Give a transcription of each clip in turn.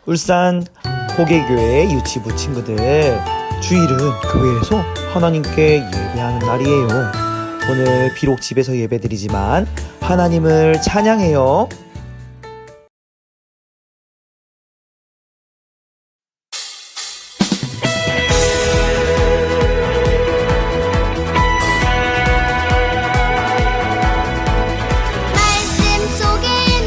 울산 호계교회 유치부 친구들, 주일은 교회에서 하나님께 예배하는 날이에요. 오늘 비록 집에서 예배드리지만 하나님을 찬양해요. 말씀 속에는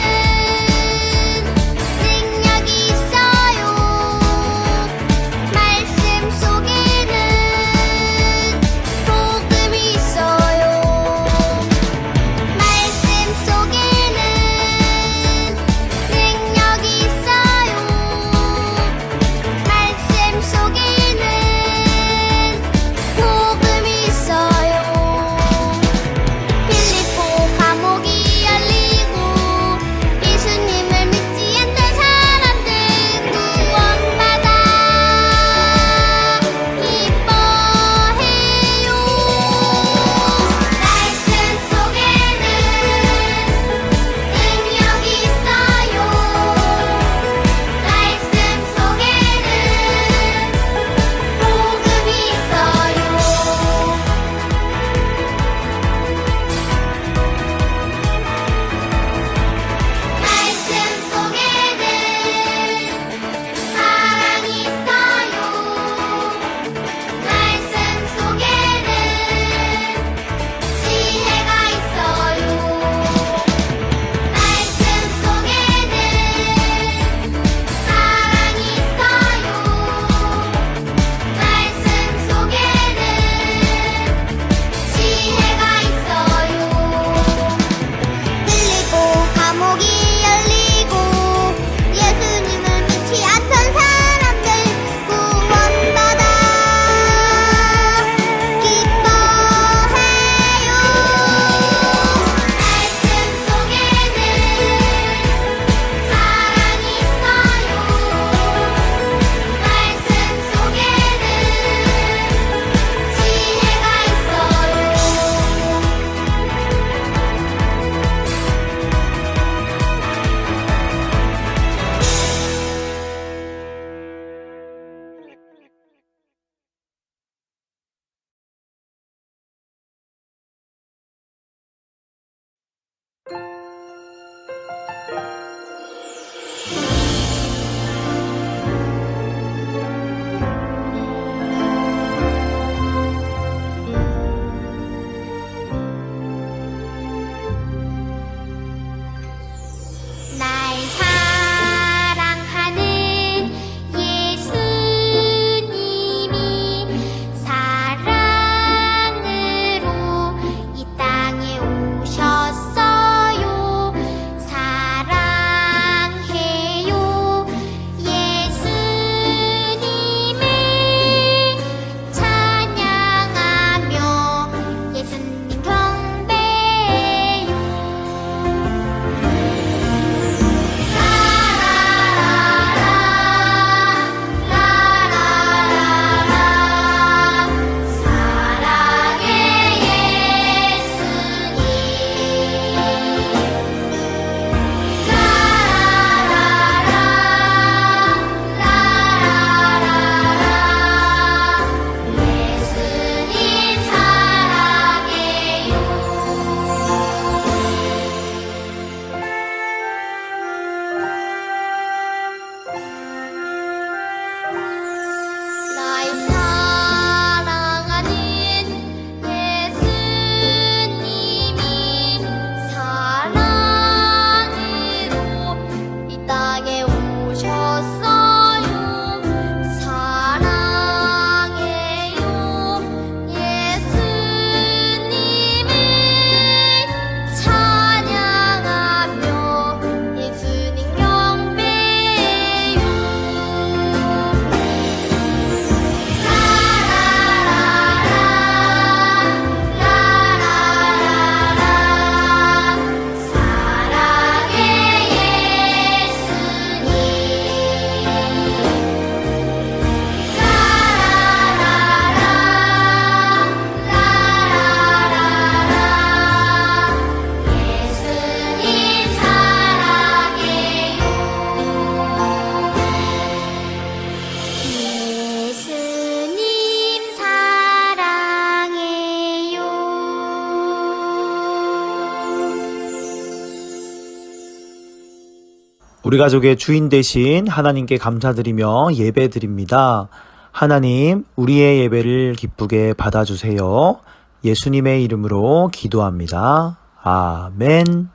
우리 가족의 주인 되신 하나님께 감사드리며 예배드립니다. 하나님, 우리의 예배를 기쁘게 받아주세요. 예수님의 이름으로 기도합니다. 아멘.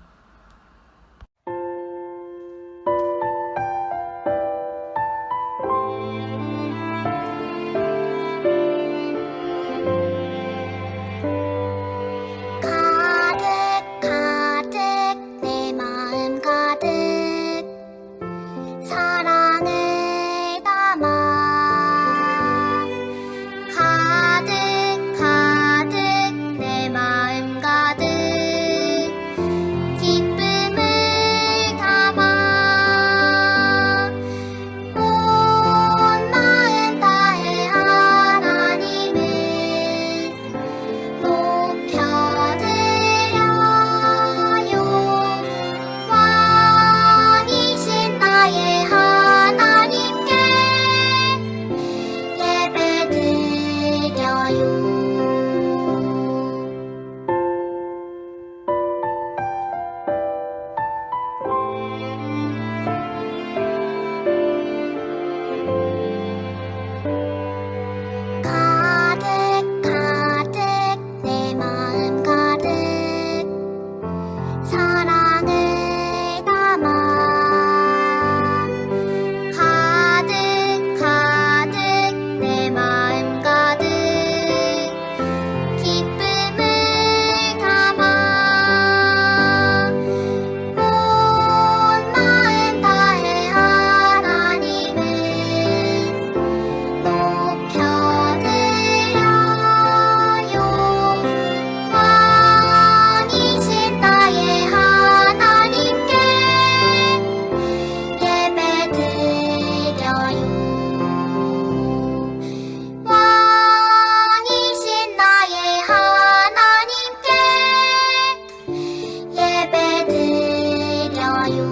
가득 가득 내 마음 가득 사랑을 담아 가득 가득 내 마음 가득 기쁨을 담아 온 마음 다해 하나님을 높여드려요. 왕이신 나의 하나님께 예배드려요. 가득 가득 내 마음 가득 사랑을 담아 가득 가득 내 마음 가득 기쁨을 담아 온 마음 다해 하나님을 높여드려요. 왕이신 나의 하나님께 예배드려요. 왕이신 나의 하나님께 예배드려요.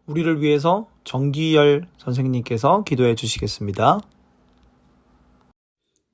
우리를 위해서 정기열 선생님께서 기도해 주시겠습니다.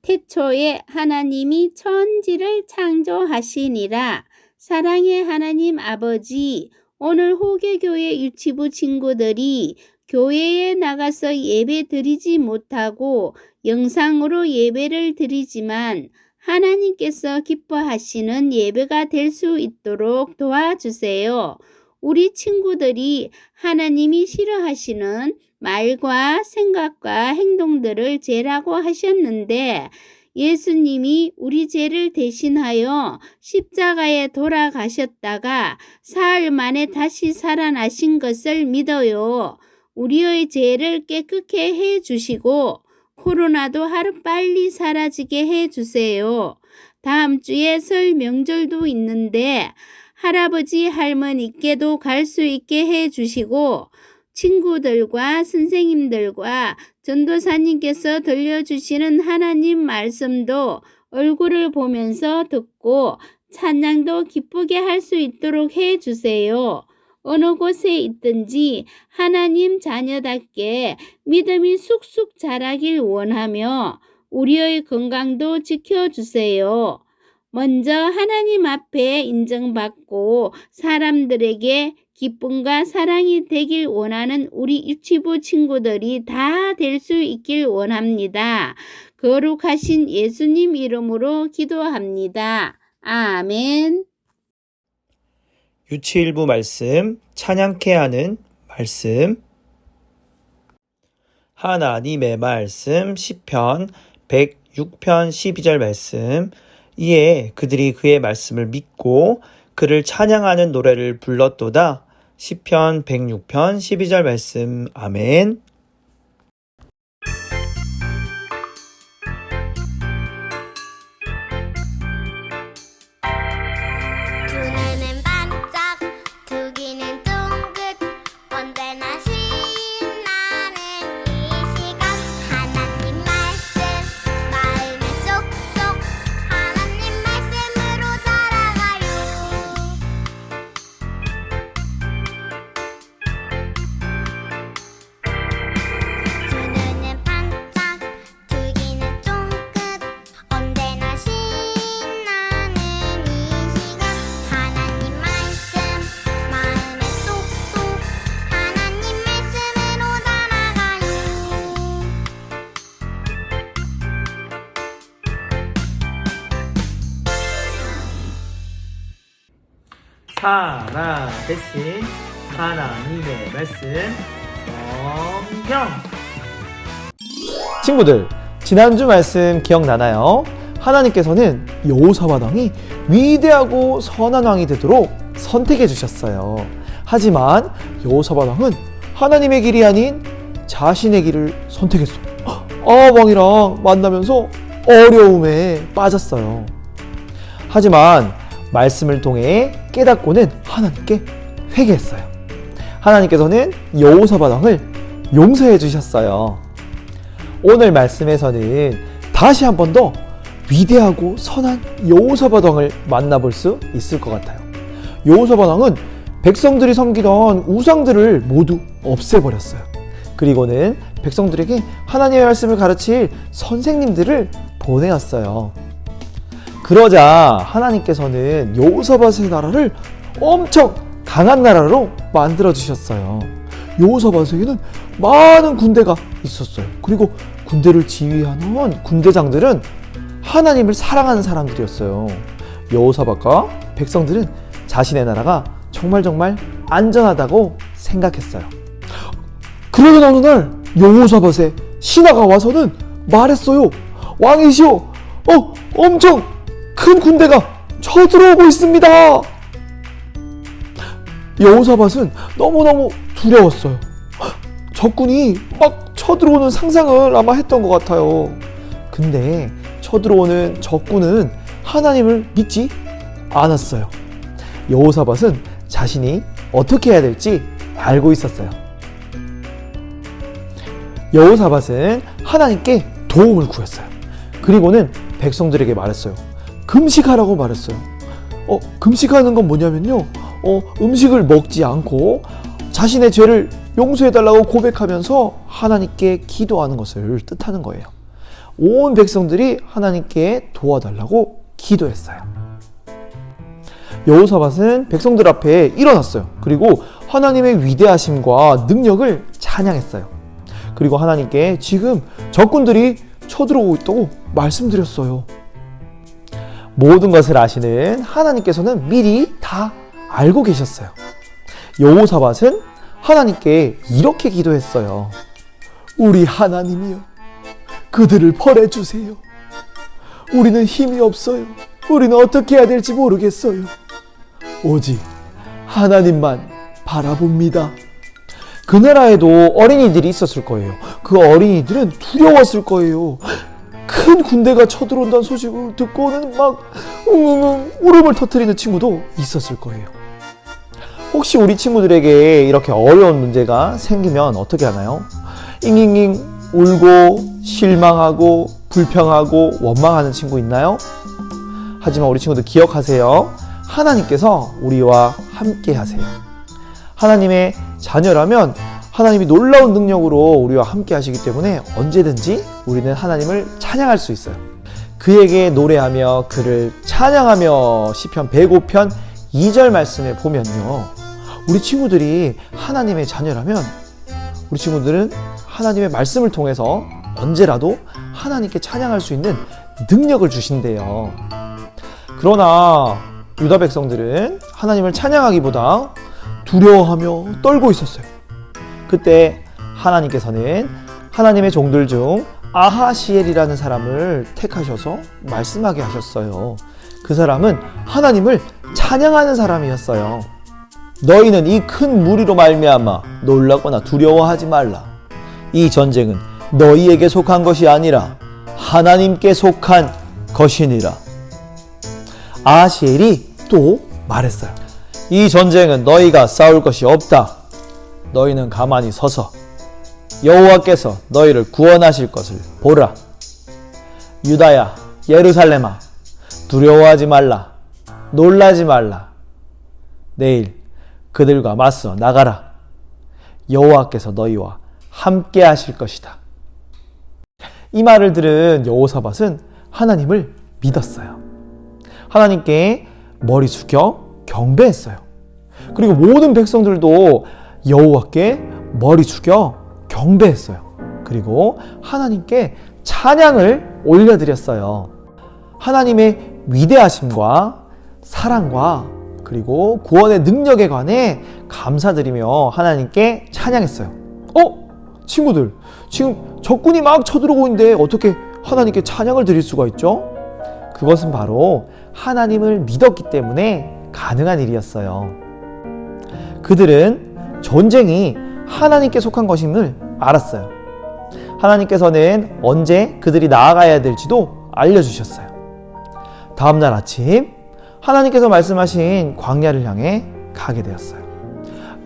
태초에 하나님이 천지를 창조하시니라. 사랑의 하나님 아버지, 오늘 호계교회 유치부 친구들이 교회에 나가서 예배 드리지 못하고 영상으로 예배를 드리지만 하나님께서 기뻐하시는 예배가 될 수 있도록 도와주세요. 우리 친구들이 하나님이 싫어하시는 말과 생각과 행동들을 죄라고 하셨는데 예수님이 우리 죄를 대신하여 십자가에 돌아가셨다가 사흘 만에 다시 살아나신 것을 믿어요. 우리의 죄를 깨끗게 해주시고 코로나도 하루빨리 사라지게 해주세요. 다음 주에 설 명절도 있는데 할아버지 할머니께도 갈 수 있게 해주시고 친구들과 선생님들과 전도사님께서 들려주시는 하나님 말씀도 얼굴을 보면서 듣고 찬양도 기쁘게 할 수 있도록 해주세요. 어느 곳에 있든지 하나님 자녀답게 믿음이 쑥쑥 자라길 원하며 우리의 건강도 지켜주세요. 먼저 하나님 앞에 인정받고 사람들에게 기쁨과 사랑이 되길 원하는 우리 유치부 친구들이 다 될 수 있길 원합니다. 거룩하신 예수님 이름으로 기도합니다. 아멘. 유치일부 말씀, 찬양케 하는 말씀. 하나님의 말씀 시편 106편 12절 말씀. 이에 그들이 그의 말씀을 믿고 그를 찬양하는 노래를 불렀도다. 시편 106편 12절 말씀. 아멘. 두 눈은 반짝 두 귀는 쫑긋 언제나 신나는 이 시간 하나님 말씀 마음에 쏙쏙 하나님 말씀으로 자라가요. 살아계신 하나님의 말씀 성경. 친구들, 지난주 말씀 기억나나요? 하나님께서는 여호사밧 왕이 위대하고 선한 왕이 되도록 선택해 주셨어요. 하지만 여호사밧 왕은 하나님의 길이 아닌 자신의 길을 선택했어. 왕이랑 만나면서 어려움에 빠졌어요. 하지만 말씀을 통해 깨닫고는 하나님께 회개했어요. 하나님께서는 여호사밧 왕을 용서해 주셨어요. 오늘 말씀에서는 다시 한 번 더 위대하고 선한 여호사밧 왕을 만나볼 수 있을 것 같아요. 여호사밧 왕은 백성들이 섬기던 우상들을 모두 없애버렸어요. 그리고는 백성들에게 하나님의 말씀을 가르칠 선생님들을 보내었어요. 그러자 하나님께서는 여호사밧의 나라를 엄청 강한 나라로 만들어 주셨어요. 여호사밧에게는 많은 군대가 있었어요. 그리고 군대를 지휘하는 군대장들은 하나님을 사랑하는 사람들이었어요. 여호사밧과 백성들은 자신의 나라가 정말 안전하다고 생각했어요. 그러던 어느 날 여호사밧의 신하가 와서는 말했어요. 왕이시오, 엄청 큰 군대가 쳐들어오고 있습니다. 여호사밧은 너무너무 두려웠어요. 적군이 막 쳐들어오는 상상을 아마 했던 것 같아요. 근데 쳐들어오는 적군은 하나님을 믿지 않았어요. 여호사밧은 자신이 어떻게 해야 될지 알고 있었어요. 여호사밧은 하나님께 도움을 구했어요. 그리고는 백성들에게 말했어요. 금식하라고 말했어요. 금식하는 건 뭐냐면요, 음식을 먹지 않고 자신의 죄를 용서해달라고 고백하면서 하나님께 기도하는 것을 뜻하는 거예요. 온 백성들이 하나님께 도와달라고 기도했어요. 여호사밧은 백성들 앞에 일어났어요. 그리고 하나님의 위대하심과 능력을 찬양했어요. 그리고 하나님께 지금 적군들이 쳐들어오고 있다고 말씀드렸어요. 모든 것을 아시는 하나님께서는 미리 다 알고 계셨어요. 여호사밧은 하나님께 이렇게 기도했어요. 우리 하나님이여, 그들을 벌해주세요. 우리는 힘이 없어요. 우리는 어떻게 해야 될지 모르겠어요. 오직 하나님만 바라봅니다. 그 나라에도 어린이들이 있었을 거예요. 그 어린이들은 두려웠을 거예요. 큰 군대가 쳐들어온다는 소식을 듣고는 막 울음을 터뜨리는 친구도 있었을 거예요. 혹시 우리 친구들에게 이렇게 어려운 문제가 생기면 어떻게 하나요? 잉잉잉 울고 실망하고 불평하고 원망하는 친구 있나요? 하지만 우리 친구들 기억하세요. 하나님께서 우리와 함께 하세요. 하나님의 자녀라면 하나님이 놀라운 능력으로 우리와 함께 하시기 때문에 언제든지 우리는 하나님을 찬양할 수 있어요. 그에게 노래하며 그를 찬양하며 시편 105편 2절 말씀에 보면요, 우리 친구들이 하나님의 자녀라면 우리 친구들은 하나님의 말씀을 통해서 언제라도 하나님께 찬양할 수 있는 능력을 주신대요. 그러나 유다 백성들은 하나님을 찬양하기보다 두려워하며 떨고 있었어요. 그때 하나님께서는 하나님의 종들 중 아하시엘이라는 사람을 택하셔서 말씀하게 하셨어요. 그 사람은 하나님을 찬양하는 사람이었어요. 너희는 이 큰 무리로 말미암아 놀라거나 두려워하지 말라. 이 전쟁은 너희에게 속한 것이 아니라 하나님께 속한 것이니라. 아하시엘이 또 말했어요. 이 전쟁은 너희가 싸울 것이 없다. 너희는 가만히 서서 여호와께서 너희를 구원하실 것을 보라. 유다야, 예루살렘아, 두려워하지 말라. 놀라지 말라. 내일 그들과 맞서 나가라. 여호와께서 너희와 함께 하실 것이다. 이 말을 들은 여호사밧은 하나님을 믿었어요. 하나님께 머리 숙여 경배했어요. 그리고 모든 백성들도 여호와께 머리 숙여 경배했어요. 그리고 하나님께 찬양을 올려드렸어요. 하나님의 위대하심과 사랑과 그리고 구원의 능력에 관해 감사드리며 하나님께 찬양했어요. 친구들, 지금 적군이 막 쳐들어오고 있는데 어떻게 하나님께 찬양을 드릴 수가 있죠? 그것은 바로 하나님을 믿었기 때문에 가능한 일이었어요. 그들은 전쟁이 하나님께 속한 것임을 알았어요. 하나님께서는 언제 그들이 나아가야 될지도 알려주셨어요. 다음날 아침 하나님께서 말씀하신 광야를 향해 가게 되었어요.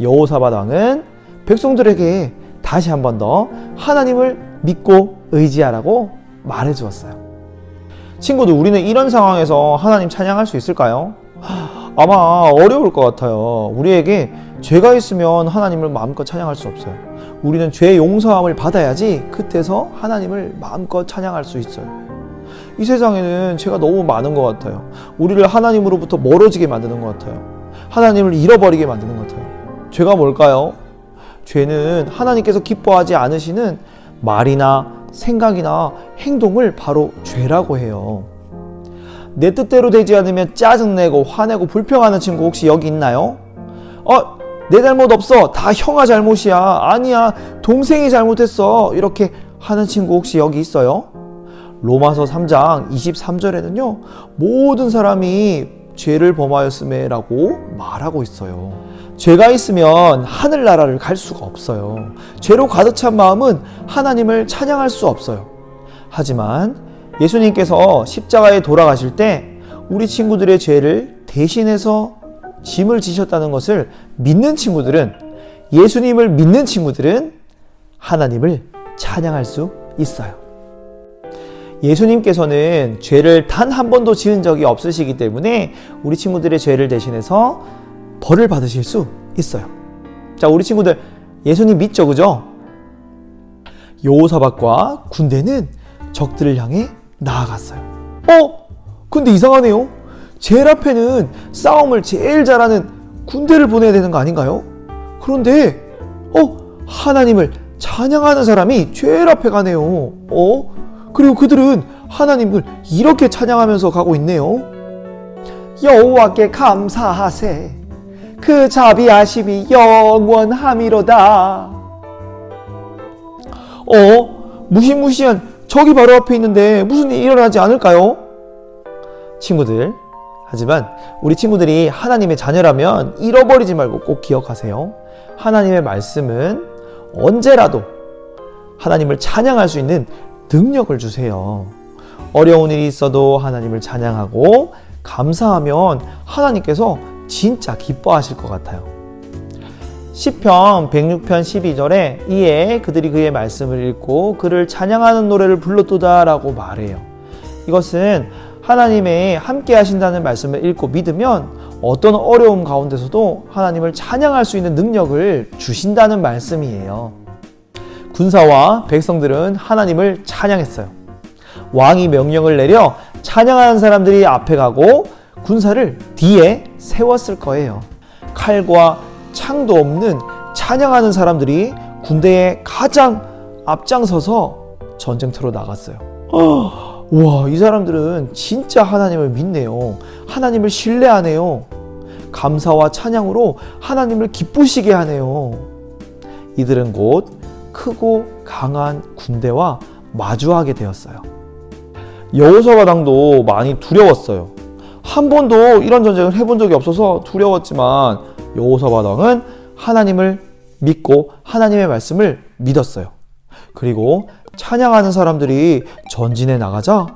여호사밧 왕은 백성들에게 다시 한 번 더 하나님을 믿고 의지하라고 말해주었어요. 친구들, 우리는 이런 상황에서 하나님 찬양할 수 있을까요? 아마 어려울 것 같아요. 우리에게 죄가 있으면 하나님을 마음껏 찬양할 수 없어요. 우리는 죄 용서함을 받아야지 그때서 하나님을 마음껏 찬양할 수 있어요. 이 세상에는 죄가 너무 많은 것 같아요. 우리를 하나님으로부터 멀어지게 만드는 것 같아요. 하나님을 잃어버리게 만드는 것 같아요. 죄가 뭘까요? 죄는 하나님께서 기뻐하지 않으시는 말이나 생각이나 행동을 바로 죄라고 해요. 내 뜻대로 되지 않으면 짜증내고 화내고 불평하는 친구 혹시 여기 있나요? 내 잘못 없어. 다 형아 잘못이야. 아니야, 동생이 잘못했어. 이렇게 하는 친구 혹시 여기 있어요? 로마서 3장 23절에는요, 모든 사람이 죄를 범하였음에 라고 말하고 있어요. 죄가 있으면 하늘나라를 갈 수가 없어요. 죄로 가득 찬 마음은 하나님을 찬양할 수 없어요. 하지만 예수님께서 십자가에 돌아가실 때 우리 친구들의 죄를 대신해서 짐을 지셨다는 것을 믿는 친구들은, 예수님을 믿는 친구들은 하나님을 찬양할 수 있어요. 예수님께서는 죄를 단 한 번도 지은 적이 없으시기 때문에 우리 친구들의 죄를 대신해서 벌을 받으실 수 있어요. 자, 우리 친구들 예수님 믿죠, 그죠? 여호사밧과 군대는 적들을 향해 나아갔어요. 근데 이상하네요. 제일 앞에는 싸움을 제일 잘하는 군대를 보내야 되는 거 아닌가요? 그런데 하나님을 찬양하는 사람이 제일 앞에 가네요. 그리고 그들은 하나님을 이렇게 찬양하면서 가고 있네요. 여호와께 감사하세. 그 자비하심이 영원함이로다. 무시무시한 적이 바로 앞에 있는데 무슨 일이 일어나지 않을까요? 친구들, 하지만 우리 친구들이 하나님의 자녀라면 잃어버리지 말고 꼭 기억하세요. 하나님의 말씀은 언제라도 하나님을 찬양할 수 있는 능력을 주세요. 어려운 일이 있어도 하나님을 찬양하고 감사하면 하나님께서 진짜 기뻐하실 것 같아요. 시편 106편 12절에 이에 그들이 그의 말씀을 읽고 그를 찬양하는 노래를 불렀도다 라고 말해요. 이것은 하나님의 함께 하신다는 말씀을 읽고 믿으면 어떤 어려움 가운데서도 하나님을 찬양할 수 있는 능력을 주신다는 말씀이에요. 군사와 백성들은 하나님을 찬양했어요. 왕이 명령을 내려 찬양하는 사람들이 앞에 가고 군사를 뒤에 세웠을 거예요. 칼과 창도 없는 찬양하는 사람들이 군대에 가장 앞장서서 전쟁터로 나갔어요. 와, 이 사람들은 진짜 하나님을 믿네요. 하나님을 신뢰하네요. 감사와 찬양으로 하나님을 기쁘시게 하네요. 이들은 곧 크고 강한 군대와 마주하게 되었어요. 여호사밧 왕도 많이 두려웠어요. 한 번도 이런 전쟁을 해본 적이 없어서 두려웠지만 여호사밧 왕은 하나님을 믿고 하나님의 말씀을 믿었어요. 그리고 찬양하는 사람들이 전진해 나가자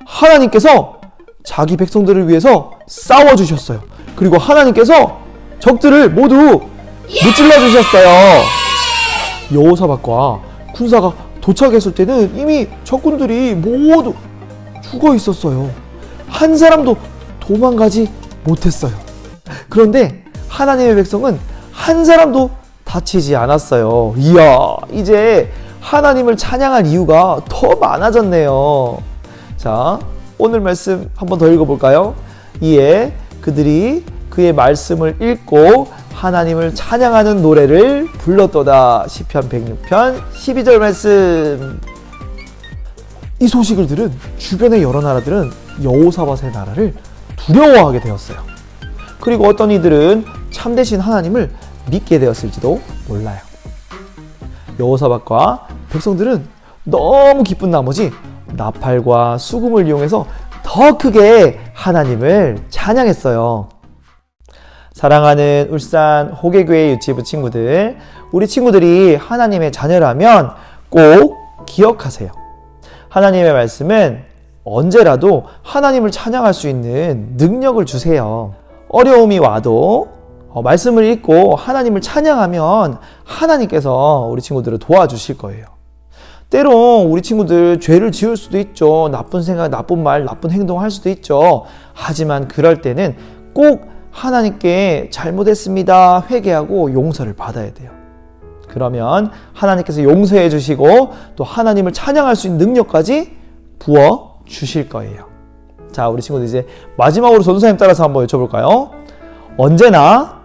하나님께서 자기 백성들을 위해서 싸워주셨어요. 그리고 하나님께서 적들을 모두 무찔러 주셨어요. 여호사밧과 군사가 도착했을 때는 이미 적군들이 모두 죽어 있었어요. 한 사람도 도망가지 못했어요. 그런데 하나님의 백성은 한 사람도 다치지 않았어요. 이야, 이제 하나님을 찬양할 이유가 더 많아졌네요. 자, 오늘 말씀 한번 더 읽어볼까요? 이에 그들이 그의 말씀을 읽고 하나님을 찬양하는 노래를 불렀도다. 시편 106편 12절 말씀. 이 소식을 들은 주변의 여러 나라들은 여호사밧의 나라를 두려워하게 되었어요. 그리고 어떤 이들은 참되신 하나님을 믿게 되었을지도 몰라요. 여호사밧과 백성들은 너무 기쁜 나머지 나팔과 수금을 이용해서 더 크게 하나님을 찬양했어요. 사랑하는 울산 호계교회 유치부 친구들, 우리 친구들이 하나님의 자녀라면 꼭 기억하세요. 하나님의 말씀은 언제라도 하나님을 찬양할 수 있는 능력을 주세요. 어려움이 와도 말씀을 읽고 하나님을 찬양하면 하나님께서 우리 친구들을 도와주실 거예요. 때론 우리 친구들 죄를 지을 수도 있죠. 나쁜 생각, 나쁜 말, 나쁜 행동을 할 수도 있죠. 하지만 그럴 때는 꼭 하나님께 잘못했습니다 회개하고 용서를 받아야 돼요. 그러면 하나님께서 용서해 주시고 또 하나님을 찬양할 수 있는 능력까지 부어 주실 거예요. 자, 우리 친구들 이제 마지막으로 전도사님 따라서 한번 외쳐볼까요? 언제나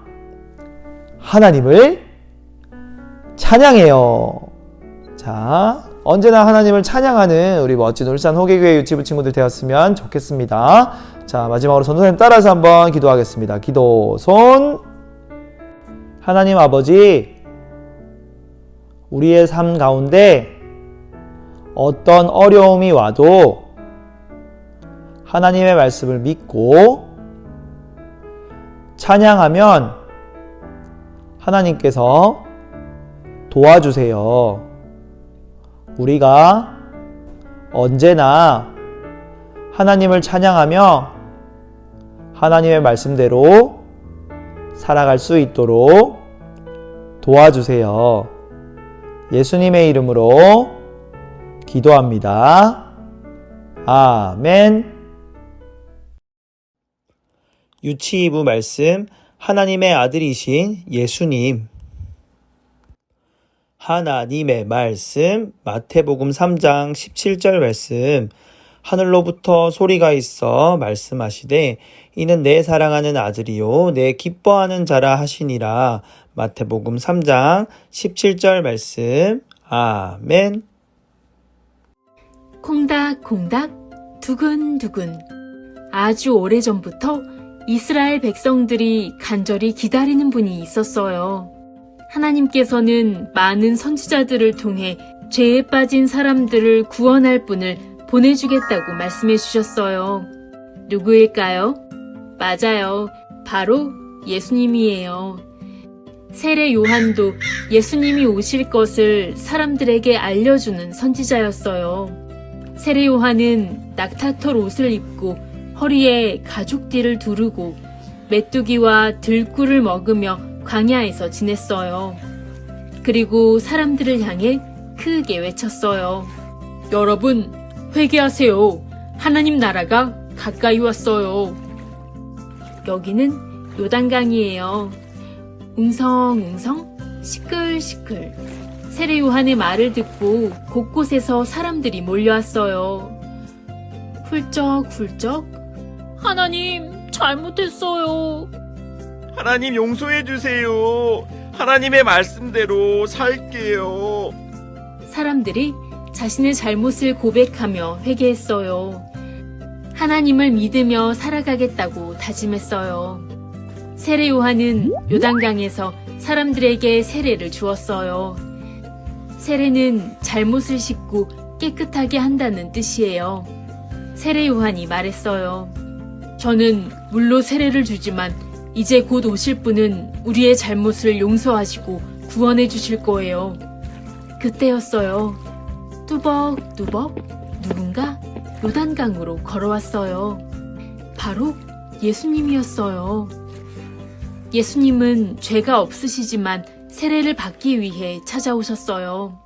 하나님을 찬양해요. 자, 언제나 하나님을 찬양하는 우리 멋진 울산 호계교회 유치부 친구들 되었으면 좋겠습니다. 자, 마지막으로 전도사님 따라서 한번 기도하겠습니다. 기도 손. 하나님 아버지, 우리의 삶 가운데 어떤 어려움이 와도 하나님의 말씀을 믿고 찬양하면 하나님께서 도와주세요. 우리가 언제나 하나님을 찬양하며 하나님의 말씀대로 살아갈 수 있도록 도와주세요. 예수님의 이름으로 기도합니다. 아멘. 유치이부 말씀, 하나님의 아들이신 예수님. 하나님의 말씀, 마태복음 3장 17절 말씀. 하늘로부터 소리가 있어 말씀하시되 이는 내 사랑하는 아들이요 내 기뻐하는 자라 하시니라. 마태복음 3장 17절 말씀. 아멘. 콩닥콩닥 두근두근. 아주 오래전부터 이스라엘 백성들이 간절히 기다리는 분이 있었어요. 하나님께서는 많은 선지자들을 통해 죄에 빠진 사람들을 구원할 분을 보내주겠다고 말씀해 주셨어요. 누구일까요? 맞아요. 바로 예수님이에요. 세례 요한도 예수님이 오실 것을 사람들에게 알려주는 선지자였어요. 세례 요한은 낙타털 옷을 입고 허리에 가죽띠를 두르고 메뚜기와 들꿀을 먹으며 광야에서 지냈어요. 그리고 사람들을 향해 크게 외쳤어요. 여러분, 회개하세요. 하나님 나라가 가까이 왔어요. 여기는 요단강이에요. 웅성웅성, 시끌시끌. 세례 요한의 말을 듣고 곳곳에서 사람들이 몰려왔어요. 훌쩍훌쩍. 하나님, 잘못했어요. 하나님 용서해 주세요. 하나님의 말씀대로 살게요. 사람들이 자신의 잘못을 고백하며 회개했어요. 하나님을 믿으며 살아가겠다고 다짐했어요. 세례 요한은 요단강에서 사람들에게 세례를 주었어요. 세례는 잘못을 씻고 깨끗하게 한다는 뜻이에요. 세례 요한이 말했어요. 저는 물로 세례를 주지만 이제 곧 오실 분은 우리의 잘못을 용서하시고 구원해 주실 거예요. 그때였어요. 뚜벅뚜벅 누군가 요단강으로 걸어왔어요. 바로 예수님이었어요. 예수님은 죄가 없으시지만 세례를 받기 위해 찾아오셨어요.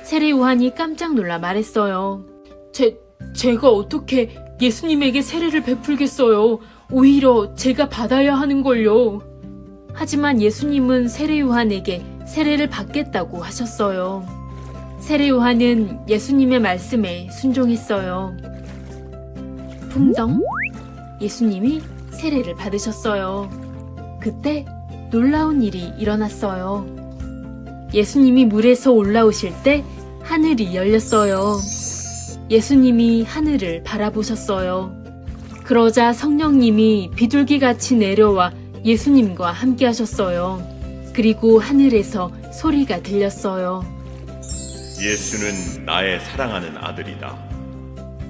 세례 요한이 깜짝 놀라 말했어요. 제가 어떻게 예수님에게 세례를 베풀겠어요. 오히려 제가 받아야 하는걸요. 하지만 예수님은 세례 요한에게 세례를 받겠다고 하셨어요. 세례 요한은 예수님의 말씀에 순종했어요. 풍덩, 예수님이 세례를 받으셨어요. 그때 놀라운 일이 일어났어요. 예수님이 물에서 올라오실 때 하늘이 열렸어요. 예수님이 하늘을 바라보셨어요. 그러자 성령님이 비둘기같이 내려와 예수님과 함께 하셨어요. 그리고 하늘에서 소리가 들렸어요. 예수는 나의 사랑하는 아들이다.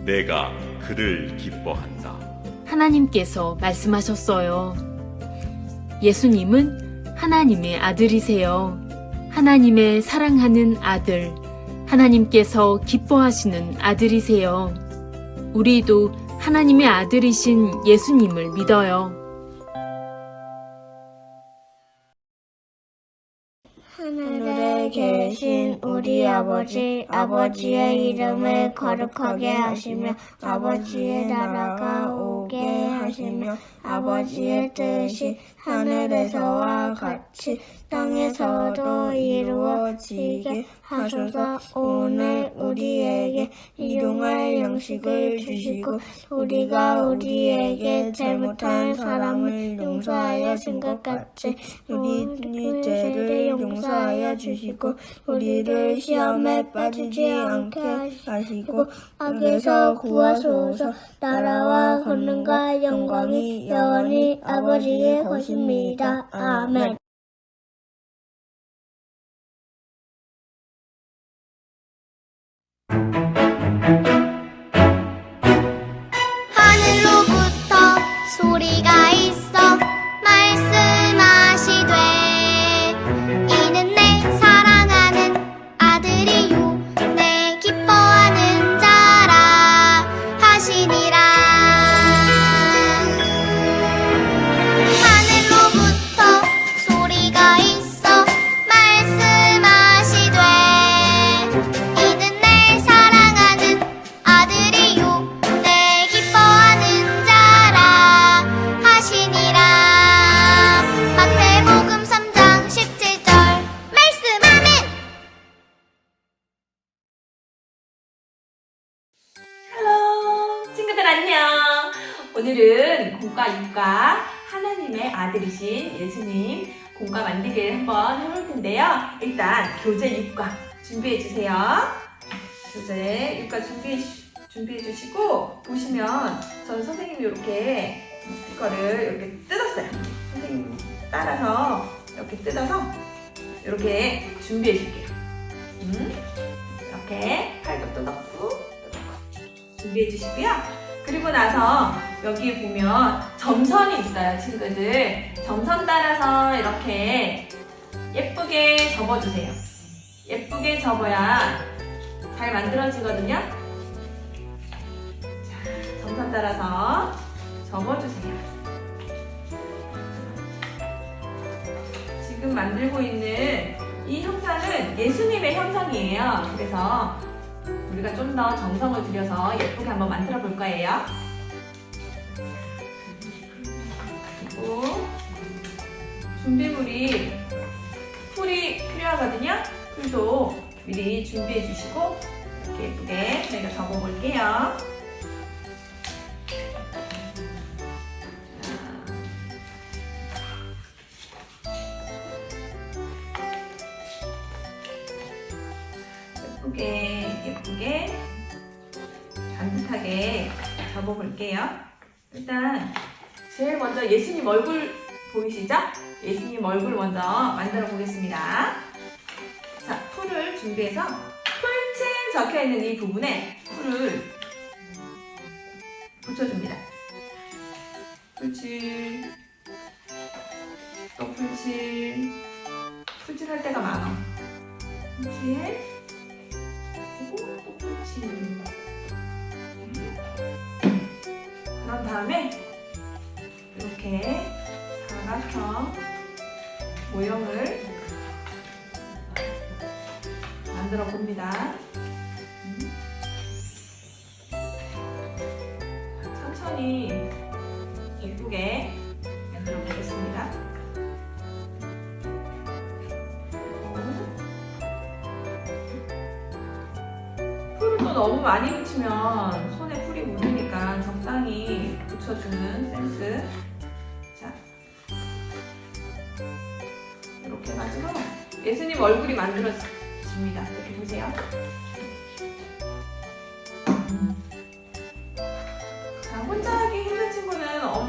내가 그를 기뻐한다. 하나님께서 말씀하셨어요. 예수님은 하나님의 아들이세요. 하나님의 사랑하는 아들, 하나님께서 기뻐하시는 아들이세요. 우리도 하나님의 아들이신 예수님을 믿어요. 하늘에 계신 우리 아버지, 아버지의 이름을 거룩하게 하시며 아버지의 나라가 오게 하시며 아버지의 뜻이 하늘에서와 같이 땅에서도 이루어지게 하소서. 오늘 우리에게 일용할 양식을 주시고 우리가 우리에게 잘못한 사람을 용서하여 준 것 같이 우리 죄를 용서하여 주시고 우리를 시험에 빠지지 않게 하시고 악에서 구하소서. 나라와 권능과 영광이 영원히 아버지의 것입니다. 아멘. 하늘로부터 소리가 있어 말씀하시되 이는 내 사랑하는 아들이요 내 기뻐하는 자라 하시니라. 하늘로부터 소리가 있어 말씀하시되 이는 내 사랑하는 아들이요 내 기뻐하는 자라 하시니라. 마태복음 3장 17절 말씀. 아멘. 헬로 친구들 안녕. 오늘은 공과 육과 하나님의 아들이신 예수님 공과 만들기를 한번 해볼 텐데요. 일단 교재 육과 준비해 주세요. 교재 육과 준비해 주시고 보시면 저는 선생님이 이렇게 스티커를 이렇게 뜯었어요. 선생님 따라서 이렇게 뜯어서 이렇게 준비해 줄게요. 이렇게 팔도 뜯었고 준비해 주시고요. 그리고 나서 여기 보면 점선이 있어요, 친구들. 점선 따라서 이렇게 예쁘게 접어주세요. 예쁘게 접어야 잘 만들어지거든요. 자, 점선 따라서 접어주세요. 지금 만들고 있는 이 형상은 예수님의 형상이에요. 그래서 우리가 좀 더 정성을 들여서 예쁘게 한번 만들어 볼 거예요. 그리고 준비물이 풀이 필요하거든요. 풀도 미리 준비해 주시고 이렇게 예쁘게 저희가 접어 볼게요. 예쁘게 반듯하게 접어볼게요. 일단 제일 먼저 예수님 얼굴 보이시죠? 예수님 얼굴 먼저 만들어 보겠습니다. 자, 풀을 준비해서 풀칠 적혀있는 이 부분에 풀을 붙여줍니다. 풀칠, 또 풀칠, 풀칠할 때가 많아. 풀칠, 그런 다음에 이렇게 사각형 모형을 만들어 봅니다. 천천히 예쁘게 만들어 보겠습니다. 풀을 또 너무 많이 붙이면 손에 풀이 묻으니까 적당히 붙여주는 센스. 자, 이렇게 해가지고 예수님 얼굴이 만들어집니다. 이렇게 보세요. 자, 혼자 하기 힘든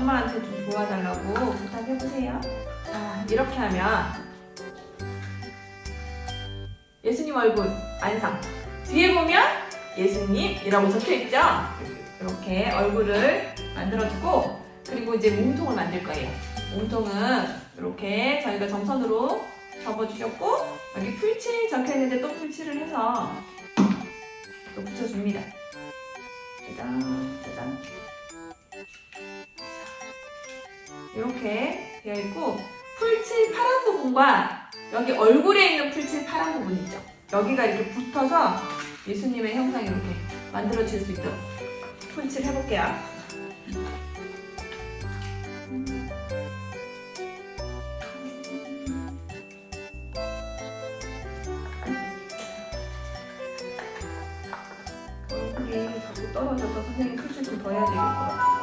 엄마한테 좀 도와달라고 부탁해보세요. 자, 이렇게 하면 예수님 얼굴 완성. 뒤에 보면 예수님이라고 적혀있죠? 이렇게 얼굴을 만들어주고, 그리고 이제 몸통을 만들 거예요. 몸통은 이렇게 저희가 점선으로 접어주셨고, 여기 풀칠 적혀있는데 또 풀칠을 해서 또 붙여줍니다. 짜잔, 짜잔. 이렇게 되어 있고, 풀칠 파란 부분과 여기 얼굴에 있는 풀칠 파란 부분 있죠? 여기가 이렇게 붙어서 예수님의 형상이 이렇게 만들어질 수 있도록 풀칠 해볼게요. 얼굴이 자꾸 떨어져서 선생님 풀칠 좀 더 해야 되겠을 것 같아요.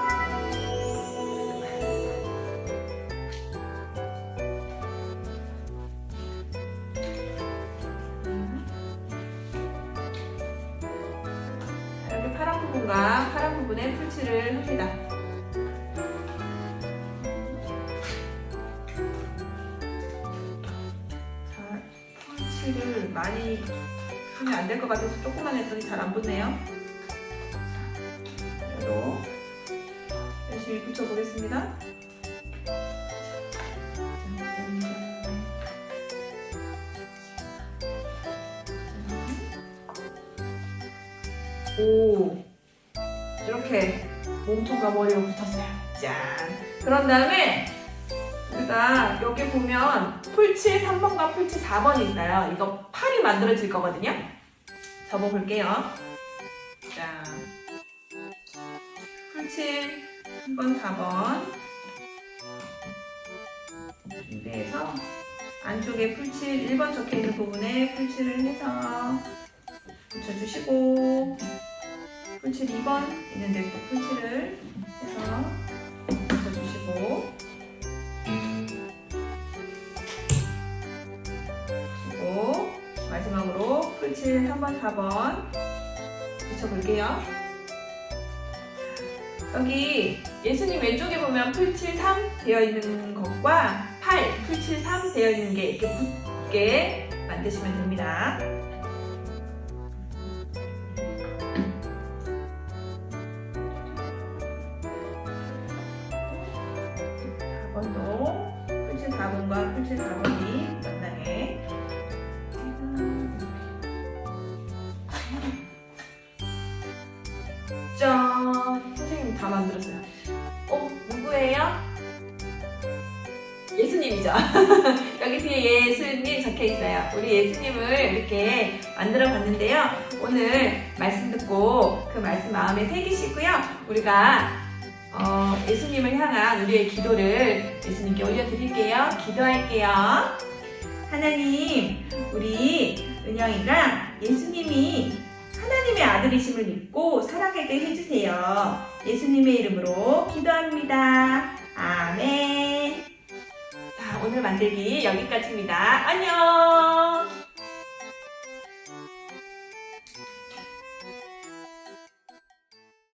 여기 파란 부분과 파란 부분에 풀칠을 합니다. 자, 풀칠을 많이 하면 안 될 것 같아서 조금만 했더니 잘 안 붙네요. 얘로 열심히 붙여보겠습니다. 오, 이렇게 몸통과 머리가 붙었어요. 짠. 그런 다음에 우리가 여기 보면 풀칠 3번과 풀칠 4번이 있어요. 이거 팔이 만들어질 거거든요. 접어볼게요. 짠. 풀칠 3번, 4번 준비해서 안쪽에 풀칠 1번 적혀있는 부분에 풀칠을 해서 붙여주시고, 풀칠 2번 있는데 또 풀칠을 해서 붙여주시고, 그리고 마지막으로 풀칠 3번, 4번 붙여볼게요. 여기 예수님 왼쪽에 보면 풀칠 3 되어 있는 것과 풀칠 3 되어 있는 게 이렇게 붙게 만드시면 됩니다. 4번도 풀칠 4번과 풀칠 4번이 만나게. 짠! 선생님 다 만들었어요. 누구예요? 예수님이죠. 여기 뒤에 예수님 적혀 있어요. 우리 예수님을 이렇게 만들어 봤는데요. 오늘 말씀 듣고 그 말씀 마음에 새기시고요. 우리가 예수님을 향한 우리의 기도를 예수님께 올려드릴게요. 기도할게요. 하나님, 우리 은영이가 예수님이 하나님의 아들이심을 믿고 살아가게 해주세요. 예수님의 이름으로 기도합니다. 아멘. 자, 오늘 만들기 여기까지입니다. 안녕.